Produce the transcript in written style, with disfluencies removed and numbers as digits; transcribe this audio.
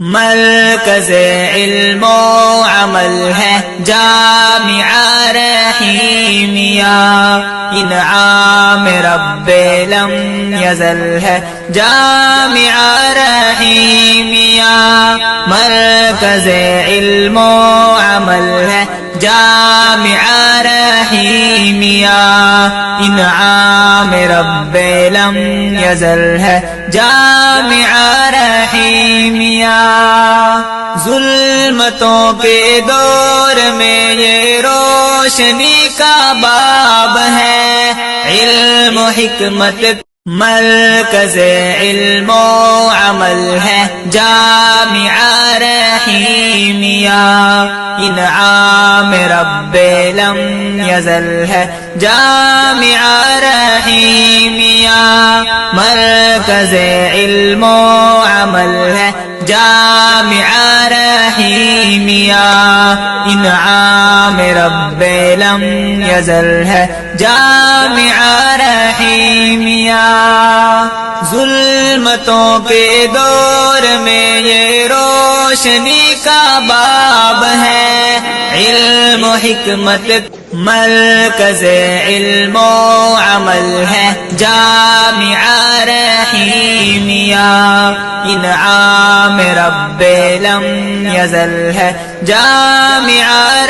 مرکز علم و عمل ہے جامعہ رحیمیہ، انعام رب لم یزل ہے جامعہ رحیمیہ۔ مرکز علم و عمل ہے جامعہ رحیمیہ، انعام رب لم یزل ہے جامعہ رحیمیہ۔ ظلمتوں کے دور میں یہ روشنی کا باب ہے، علم و حکمت مرکز علم و عمل ہے جامعہ رحیمیہ، انعام رب لم یزل ہے جامعہ رحیمیہ۔ مرکز علم و عمل ہے جامعہ رحیمیہ، انعام رب لم یزل ہے جامعہ رحیمیہ۔ ظلمتوں کے دور میں یہ روشنی کا باب ہے، علم و حکمت مرکز علم و عمل ہے جامعہ رحیمیہ، انعام رب لم یزل ہے جامعہ